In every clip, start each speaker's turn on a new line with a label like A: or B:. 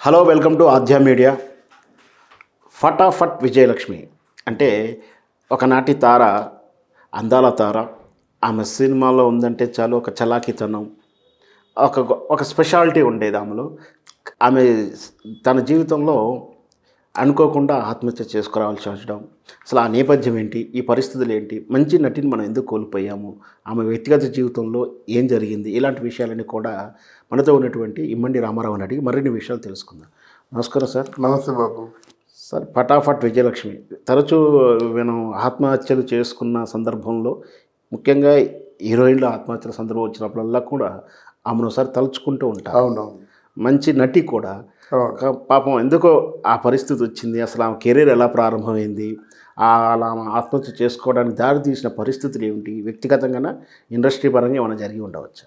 A: Hello, welcome to Aadya media. ఫటాఫట్ విజయలక్ష్మి అంటే ఒకనాటి తార, అందాల తార. ఆమె సినిమాలో ఉందంటే చాలు ఒక చలాకితనం, ఒక స్పెషాలిటీ ఉండేది ఆమెలో. ఆమె తన జీవితంలో అనుకోకుండా ఆత్మహత్య చేసుకురావాల్సి వచ్చడం, అసలు ఆ నేపథ్యం ఏంటి, ఈ పరిస్థితులు ఏంటి, మంచి నటిని మనం ఎందుకు కోల్పోయాము, ఆమె వ్యక్తిగత జీవితంలో ఏం జరిగింది, ఇలాంటి విషయాలన్నీ కూడా మనతో ఉన్నటువంటి ఇమ్మండి రామారావుని అడిగి మరిన్ని విషయాలు తెలుసుకుందాం. నమస్కారం సార్.
B: నమస్తే బాబు.
A: సార్, ఫటాఫట్ విజయలక్ష్మి తరచూ మనం ఆత్మహత్యలు చేసుకున్న సందర్భంలో, ముఖ్యంగా హీరోయిన్ల ఆత్మహత్యల సందర్భం వచ్చినప్పుడల్లా కూడా ఆమెను ఒకసారి తలుచుకుంటూ ఉంటాం.
B: అవునవును.
A: మంచి నటి కూడా. పాపం ఎందుకో ఆ పరిస్థితి వచ్చింది, అసలు ఆమె కెరీర్ ఎలా ప్రారంభమైంది, అలా ఆత్మహత్య చేసుకోవడానికి దారి తీసిన పరిస్థితులు ఏమిటి, వ్యక్తిగతంగా ఇండస్ట్రీ పరంగా ఏమైనా జరిగి ఉండవచ్చు.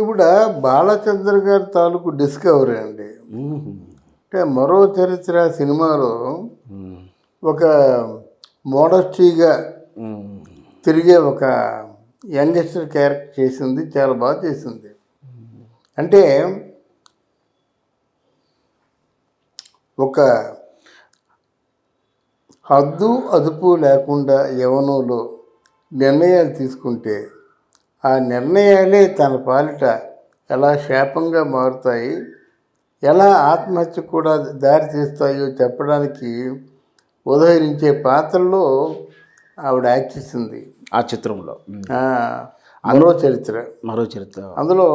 B: ఇప్పుడు బాలచంద్ర గారి తాలూకు డిస్కవరీ అండి. అంటే మరో చరిత్ర సినిమాలో ఒక మోడస్టీగా తిరిగే ఒక యంగ్స్టర్ క్యారెక్టర్ చేసింది, చాలా బాగా చేసింది. అంటే ఒక హద్దు అదుపు లేకుండా యవ్వనంలో నిర్ణయాలు తీసుకుంటే ఆ నిర్ణయాలే తన పాలిట ఎలా శాపంగా మారుతాయి, ఎలా ఆత్మహత్య కూడా దారి తీస్తాయో చెప్పడానికి ఉదహరించే పాత్రలో ఆవిడ యాక్ట్ చేసింది
A: ఆ చిత్రంలో. మరో చరిత్ర
B: అందులో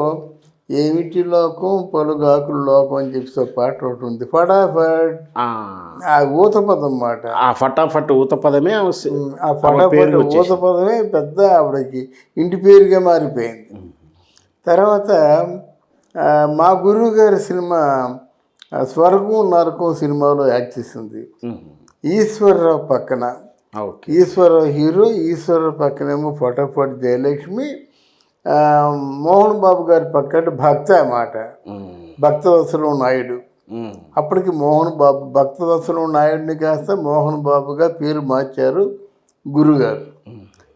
B: ఏమిటి లోకం పలుగాకుల లోకం అని చెప్పి ఒక పాట ఒకటి ఉంది. ఫటాఫట్ ఆ ఊత పదం మాట.
A: ఆ ఫటాఫట్ ఊత పదమే,
B: ఆ ఫటాఫట్ ఊత పదమే పెద్ద ఆవిడకి ఇంటి పేరుగా మారిపోయింది. తర్వాత మా గురువు గారి సినిమా స్వర్గం నరకం సినిమాలో యాక్ట్ చేసింది. ఈశ్వరరావు పక్కన, ఈశ్వరరావు హీరో, ఈశ్వరరావు పక్కనేమో ఫటాఫట్ జయలక్ష్మి, మోహన్ బాబు గారి పక్కన భక్త అన్నమాట, భక్తవత్సలం నాయుడు. అప్పటికి మోహన్ బాబు భక్తవత్సలం నాయుడిని కాస్త మోహన్ బాబుగా పేరు మార్చారు గురుగారు.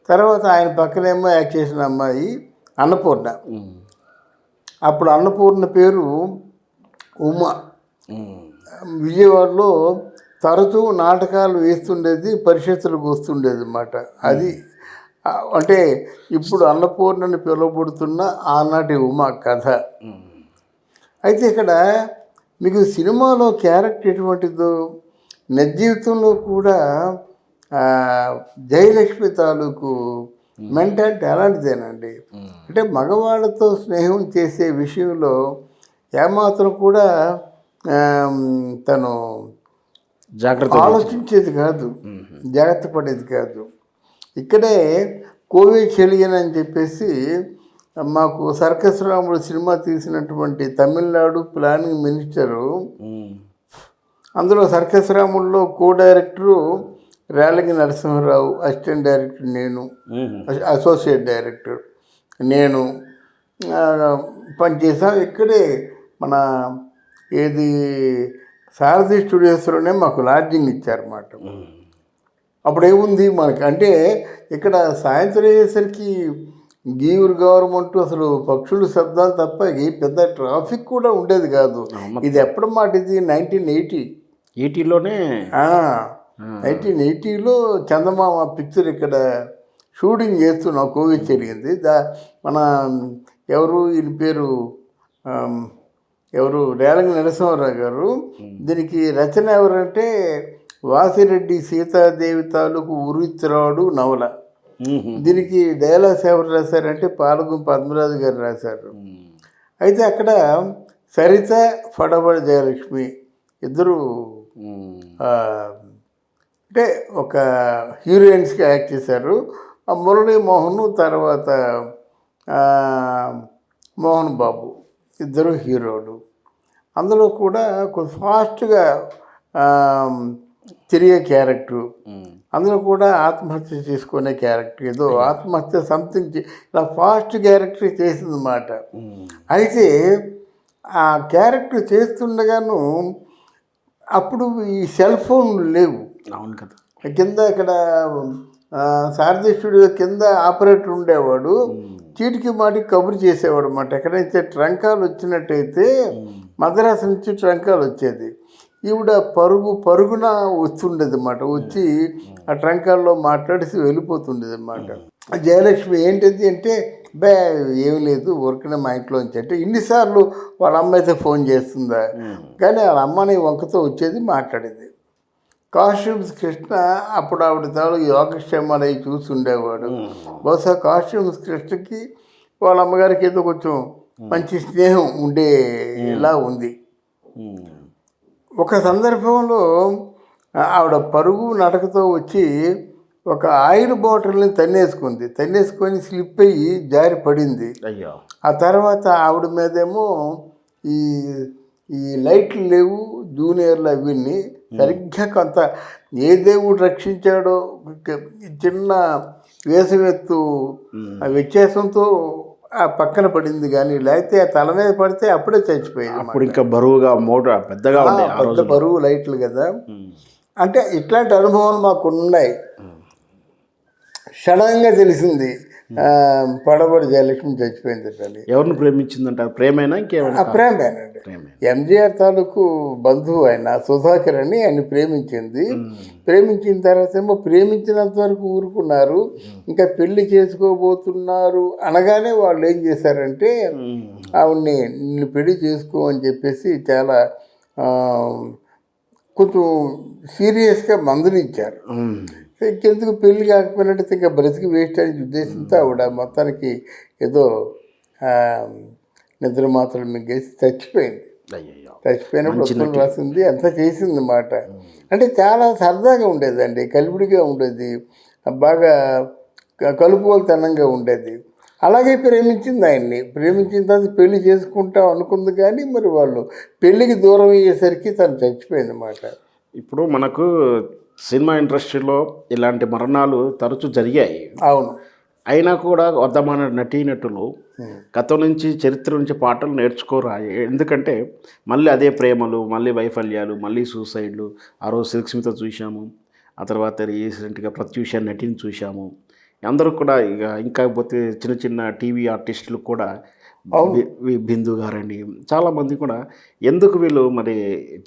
B: తర్వాత ఆయన పక్కనేమో యాక్ట్ చేసిన అమ్మాయి అన్నపూర్ణ. అప్పుడు అన్నపూర్ణ పేరు ఉమా. విజయవాడలో తరచూ నాటకాలు వేస్తుండేది, పరిషత్తులకు వస్తుండేది అన్నమాట. అది అంటే ఇప్పుడు అన్నపూర్ణని పిలువబడుతున్న ఆనాటి ఉమా కథ. అయితే ఇక్కడ మీకు సినిమాలో క్యారెక్టర్ ఎటువంటిదో, నిజ జీవితంలో కూడా జయలక్ష్మి తాలూకు మెంటాలిటీ అలాంటిదేనండి. అంటే మగవాళ్ళతో స్నేహం చేసే విషయంలో ఏమాత్రం కూడా తను ఆలోచించేది కాదు, జాగ్రత్త పడేది కాదు. ఇక్కడే కోవే చెలియన్ అని చెప్పేసి మాకు సర్కస్ రాముడు సినిమా తీసినటువంటి తమిళనాడు ప్లానింగ్ మినిస్టరు, అందులో సర్కస్ రాముల్లో co director Relangi Narasimha Rao, assistant director నేను, అసోసియేట్ డైరెక్టర్ నేను పనిచేసాం. ఇక్కడే మన ఏది సారథి స్టూడియోస్లోనే మాకు లాడ్జింగ్ ఇచ్చారన్నమాట. అప్పుడు ఏముంది మనకి అంటే ఇక్కడ సాయంత్రం అయ్యేసరికి గీవురు గవర్నమెంట్ అసలు పక్షుల శబ్దాలు తప్ప ఏ పెద్ద ట్రాఫిక్ కూడా ఉండేది కాదు. ఇది ఎప్పుడు మాట, ఇది
A: 1980లోనే
B: 1980లో చందమామ పిక్చర్ ఇక్కడ షూటింగ్ చేస్తున్నాం. కోవిడ్ జరిగింది. మన ఎవరు ఈయన పేరు రేలంగి నరసింహారావు గారు. దీనికి రచన ఎవరంటే వాసిరెడ్డి సీతాదేవి తాలూకు ఉరిత్రాడు నవల. దీనికి డైలాగ్స్ ఎవరు రాశారంటే పాలగుం పద్మరాజు గారు రాశారు. అయితే అక్కడ సరిత, ఫటాఫట్ జయలక్ష్మి ఇద్దరు అంటే ఒక హీరోయిన్స్గా యాక్ట్ చేశారు. మురళీ మోహన్, తర్వాత మోహన్ బాబు ఇద్దరు హీరోలు. అందులో కూడా కొంచెం ఫాస్ట్గా తిరిగే క్యారెక్టరు, అందులో కూడా ఆత్మహత్య చేసుకునే క్యారెక్టర్, ఏదో ఆత్మహత్య సంథింగ్ ఇలా ఫాస్ట్ క్యారెక్టర్ చేసిందన్నమాట. అయితే ఆ క్యారెక్టర్ చేస్తుండగాను అప్పుడు ఈ సెల్ ఫోన్లు లేవు.
A: అవును కదా.
B: కింద ఇక్కడ సారథి స్టూడియో కింద ఆపరేటర్ ఉండేవాడు, చీటికి మాటికి కబురు చేసేవాడు అన్నమాట. ఎక్కడైతే ట్రంకాలు వచ్చినట్టయితే మద్రాసు నుంచి ట్రంకాలు వచ్చేది. ఈవిడ పరుగున వస్తుండేది అన్నమాట. వచ్చి ఆ ట్రంకాల్లో మాట్లాడేసి వెళ్ళిపోతుండేది అన్నమాట. జయలక్ష్మి ఏంటిది అంటే, ఏమి లేదు ఊరికనే మా ఇంట్లోంచి అంటే, ఇన్నిసార్లు వాళ్ళ అమ్మ అయితే ఫోన్ చేస్తుందా, కానీ వాళ్ళ అమ్మని వంకతో వచ్చేది, మాట్లాడేది. కాస్ట్యూమ్స్ కృష్ణ అప్పుడు ఆవిడ తాను యోగక్షేమాలు అవి చూస్తుండేవాడు. బహుశా కాస్ట్యూమ్స్ కృష్ణకి వాళ్ళ అమ్మగారికి ఏదో కొంచెం మంచి స్నేహం ఉండేలా ఉంది. ఒక సందర్భంలో ఆవిడ పరుగు నడకతో వచ్చి ఒక ఆయిల్ బాటిల్ని తన్నేసుకొని స్లిప్ అయ్యి జారి పడింది. ఆ తర్వాత ఆవిడ మీదేమో ఈ లైట్లు లేవు, జూనియర్లు అవన్నీ సరిగ్గా కొంత ఏ దేవుడు రక్షించాడో చిన్న వేసవెత్తు వ్యత్యాసంతో ఆ పక్కన పడింది, కానీ లేకపోతే ఆ తల మీద పడితే అప్పుడే చచ్చిపోయింది.
A: అప్పుడు ఇంకా బరువుగా పెద్దగా
B: పెద్ద బరువు లైట్లు కదా. అంటే ఇట్లాంటి అనుభవాలు మాకు ఉన్నాయి. సడన్గా తెలిసింది పడబడి జయలక్ష్మి చచ్చిపోయింది.
A: ఎవరిని ప్రేమించిందంటారు? ప్రేమేనా ఇంకేమైనా?
B: ప్రేమేనండి. ఎంజీఆర్ తాలూకు బంధువు ఆయన సుధాకర్ అని ఆయన ప్రేమించింది. ప్రేమించిన తర్వాత ఏమో ప్రేమించినంత వరకు ఊరుకున్నారు. ఇంకా పెళ్లి చేసుకోబోతున్నారు అనగానే వాళ్ళు ఏం చేశారంటే, ఆవిడ్ని నిన్ను పెళ్లి చేసుకో అని చెప్పేసి చాలా కొంచెం సీరియస్గా మందులు ఇచ్చారు. ఇంకెందుకు పెళ్లి కాకపోయినట్టు ఇంకా బ్రతికి వేస్ట్ అనే ఉద్దేశంతో ఆవిడ మొత్తానికి ఏదో నిద్ర మాత్రం మింగేసి చచ్చిపోయింది. చచ్చిపోయినప్పుడు ఉత్తరం రాసింది, అంతా చేసింది అన్నమాట. అంటే చాలా సరదాగా ఉండేదండి, కలిపిడిగా ఉండేది, బాగా కలుపుకోలుతనంగా ఉండేది. అలాగే ప్రేమించింది ఆయన్ని. ప్రేమించిన తర్వాత పెళ్లి చేసుకుంటాం అనుకుంది, కానీ మరి వాళ్ళు పెళ్లికి దూరం అయ్యేసరికి తను చచ్చిపోయింది అన్నమాట.
A: ఇప్పుడు మనకు సినిమా ఇండస్ట్రీలో ఇలాంటి మరణాలు తరచూ జరిగాయి.
B: అవును.
A: అయినా కూడా వర్ధమాన నటీనటులు గతం నుంచి, చరిత్ర నుంచి పాటలు నేర్చుకోరా. ఎందుకంటే మళ్ళీ అదే ప్రేమలు, మళ్ళీ వైఫల్యాలు, మళ్ళీ సూసైడ్లు. ఆ రోజు సిల్క్ స్మిత చూసాము, ఆ తర్వాత రీసెంట్గా ప్రత్యూష నటిని చూసాము. అందరూ కూడా ఇంకా పోతే చిన్న చిన్న టీవీ ఆర్టిస్టులు కూడా, బిందు గారండి, చాలామంది కూడా ఎందుకు వీళ్ళు మరి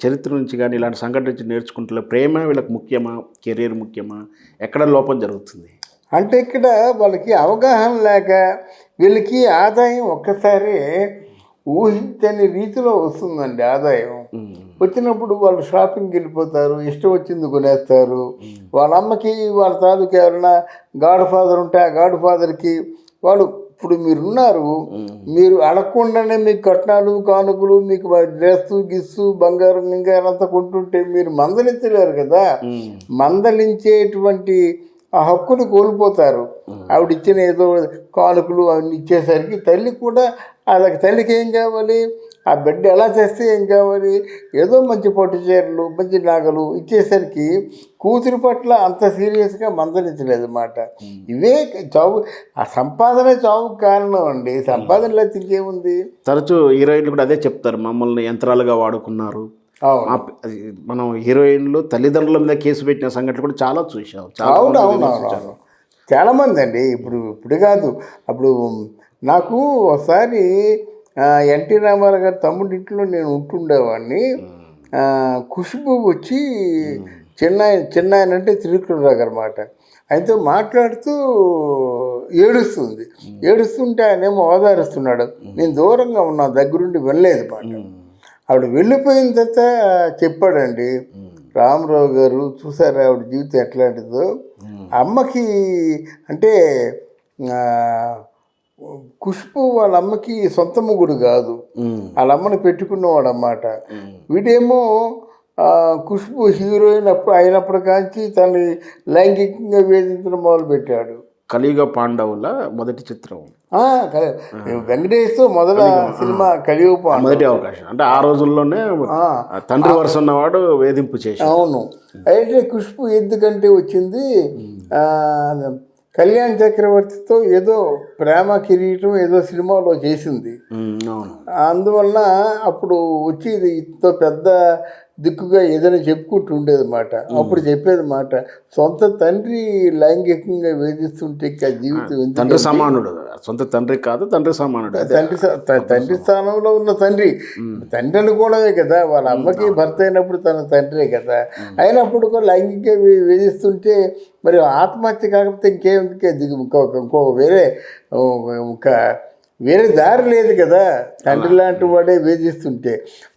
A: చరిత్ర నుంచి కానీ ఇలాంటి సంఘటన నుంచి నేర్చుకుంటారు? ప్రేమ వీళ్ళకి ముఖ్యమా, కెరీర్ ముఖ్యమా, ఎక్కడ లోపం జరుగుతుంది?
B: అంటే ఇక్కడ వాళ్ళకి అవగాహన లేక వీళ్ళకి ఆదాయం ఒక్కసారి ఊహించని రీతిలో వస్తుందండి. ఆదాయం వచ్చినప్పుడు వాళ్ళు షాపింగ్కి వెళ్ళిపోతారు, ఇష్టం వచ్చింది కొనేస్తారు. వాళ్ళ అమ్మకి వాళ్ళ తాలూకు ఎవరైనా గాడ్ ఫాదర్ ఉంటే ఆ గాడ్ ఫాదర్కి వాళ్ళు, ఇప్పుడు మీరున్నారు, మీరు అడగకుండానే మీకు కట్నాలు కానుకలు, మీకు డ్రెస్సు గిస్సు బంగారం గింగారం అంతా కొంటుంటే మీరు మందలించలేరు కదా. మందలించేటువంటి ఆ హక్కుని కోల్పోతారు. ఆవిడ ఇచ్చిన ఏదో కానుకలు అవన్నీ ఇచ్చేసరికి తల్లి కూడా, తల్లికి ఏం కావాలి, ఆ బిడ్డ ఎలా చేస్తే ఏం కావాలి, ఏదో మంచి పట్టు చీరలు, మంచి నగలు ఇచ్చేసరికి కూతురు పట్ల అంత సీరియస్గా మందలించలేదు అన్నమాట. ఇవే చావు, ఆ సంపాదనే చావుకు కారణం అండి. సంపాదన లేకపోతే ఇంకేముంది?
A: తరచూ హీరోయిన్లు కూడా అదే చెప్తారు, మమ్మల్ని యంత్రాలుగా వాడుకున్నారు. మనం హీరోయిన్లు తల్లిదండ్రుల మీద కేసు పెట్టిన సంఘటనలు కూడా చాలా చూసాం.
B: అవునవునవును, చాలామంది అండి. ఇప్పుడు కాదు, అప్పుడు నాకు ఒకసారి ఎన్టీ రామారావు గారి తమ్ముడి ఇంట్లో నేను ఉంటుండేవాడిని. ఖుష్బూ వచ్చి చిన్నాయన అంటే త్రివిక్రమరావు అనమాట, ఆయనతో మాట్లాడుతూ ఏడుస్తుంటే ఆయనేమో ఓదారుస్తున్నాడు. నేను దూరంగా ఉన్నా, దగ్గరుండి వెళ్ళలేదు మాట. ఆవిడ వెళ్ళిపోయిన తర్వాత చెప్పాడండి రామారావు గారు, చూసారా ఆవిడ జీవితం ఎట్లాంటిదో. అమ్మకి అంటే ఖుష్బూ వాళ్ళ అమ్మకి సొంత మొగుడు కాదు, వాళ్ళ అమ్మని పెట్టుకున్నవాడు అన్నమాట. వీడేమో ఖుష్బూ హీరోయిన్ అయినప్పుడు కాంచి తనని లైంగికంగా వేధించడం మొదలుపెట్టాడు.
A: కలియుగ పాండవుల మొదటి చిత్రం,
B: వెంకటేష్తో మొదల సినిమా కలియుగ పాండవులు,
A: మొదటి అవకాశం. అంటే ఆ రోజుల్లోనే తండ్రి వరుస ఉన్నవాడు వేధింపు చేసి.
B: అవును. అయితే ఖుష్బూ ఎందుకంటే వచ్చింది, కళ్యాణ్ చక్రవర్తితో ఏదో ప్రేమ కిరీటం ఏదో సినిమాలో చేసింది. అందువల్ల అప్పుడు వచ్చి ఇంత పెద్ద దిక్కుగా ఏదైనా చెప్పుకుంటూ ఉండేది మాట. అప్పుడు చెప్పేది మాట, సొంత తండ్రి లైంగికంగా వేధిస్తుంటే ఇంకా జీవితం ఎందుకు?
A: తండ్రి సమానుడు, సొంత తండ్రి కాదు, తండ్రి సమానుడు.
B: తండ్రి స్థానంలో ఉన్న తండ్రి అనుకోవడమే కదా, వాళ్ళ అమ్మకి భర్త అయినప్పుడు తన తండ్రే కదా. అయినప్పుడు కూడా లైంగిక వేధిస్తుంటే మరి ఆత్మహత్య కాకపోతే ఇంకో వేరే దారి లేదు కదా. తండ్రి లాంటి వాడే వేధిస్తుంటే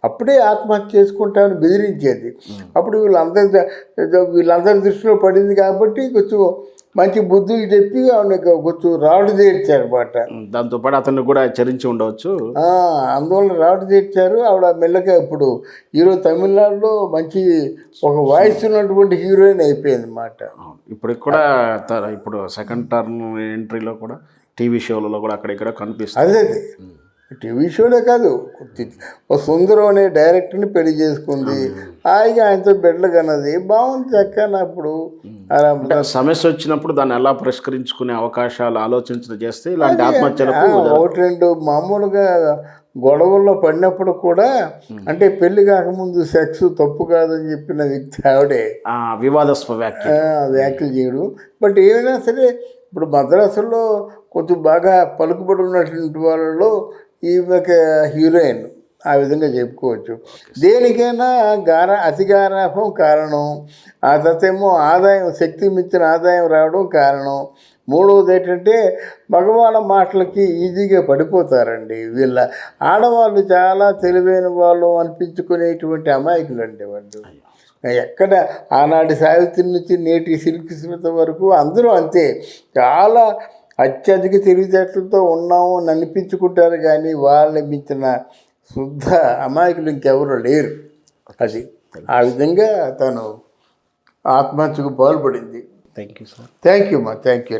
B: అప్పుడే ఆత్మహత్య చేసుకుంటామని బెదిరించేది. అప్పుడు వీళ్ళందరి దృష్టిలో పడింది కాబట్టి కొంచెం మంచి బుద్ధులు చెప్పి ఆవిడకి కొంచెం రాడు తీర్చారన్నమాట.
A: దాంతోపాటు అతన్ని కూడా చరించి ఉండవచ్చు.
B: అందువల్ల రాడు తీర్చారు. ఆవిడ మెల్లగా ఇప్పుడు హీరో తమిళనాడులో మంచి ఒక వాయిస్ ఉన్నటువంటి హీరోయిన్ అయిపోయింది అన్నమాట.
A: ఇప్పుడు కూడా ఇప్పుడు సెకండ్ టర్మ్ ఎంట్రీలో కూడా టీవీ షోలలో కూడా అక్కడ కనిపిస్తుంది.
B: అదే టీవీ షోలే కాదు, ఒక సుందరం అనే డైరెక్టర్ని పెళ్లి చేసుకుంది, హాయిగా ఆయనతో బిడ్డలు కన్నది, బాగుంది చక్కగా. అప్పుడు
A: సమస్య వచ్చినప్పుడు దాన్ని ఎలా పరిష్కరించుకునే అవకాశాలు ఆలోచించడం చేస్తే ఇలాంటి ఆత్మహత్యలకు
B: ఒకటి రెండు మామూలుగా గొడవల్లో పడినప్పుడు కూడా, అంటే పెళ్లి కాకముందు సెక్స్ తప్పు కాదని చెప్పిన వ్యక్తి ఆవిడే
A: వివాదాస్పద
B: వ్యాఖ్యలు చేయడం. బట్ ఏమైనా సరే ఇప్పుడు మద్రాసులో కొంచెం బాగా పలుకుబడి ఉన్నటువంటి వాళ్ళలో ఈమెకి హీరోయిన్, ఆ విధంగా చెప్పుకోవచ్చు. దేనికైనా అతి గారాభం కారణం, ఆ తర్వాత ఏమో ఆదాయం, శక్తి మించిన ఆదాయం రావడం కారణం. మూడవది ఏంటంటే మగవాళ్ళ మాటలకి ఈజీగా పడిపోతారండి. వీళ్ళ ఆడవాళ్ళు చాలా తెలివైన వాళ్ళు అనిపించుకునేటువంటి అమాయకులు అండి వాళ్ళు. ఎక్కడ ఆనాటి సావిత్రి నుంచి నేటి సిల్క్ స్మిత వరకు అందరూ అంతే, చాలా అత్యధిక తెలివితేటలతో ఉన్నాము అని అనిపించుకుంటారు. కానీ వాళ్ళని మించిన శుద్ధ అమాయకులు ఇంకెవరు లేరు. అది ఆ విధంగా తను ఆత్మహత్యకు పాల్పడింది.
A: Thank you sir.
B: Thank you అమ్మా, థ్యాంక్ యూ.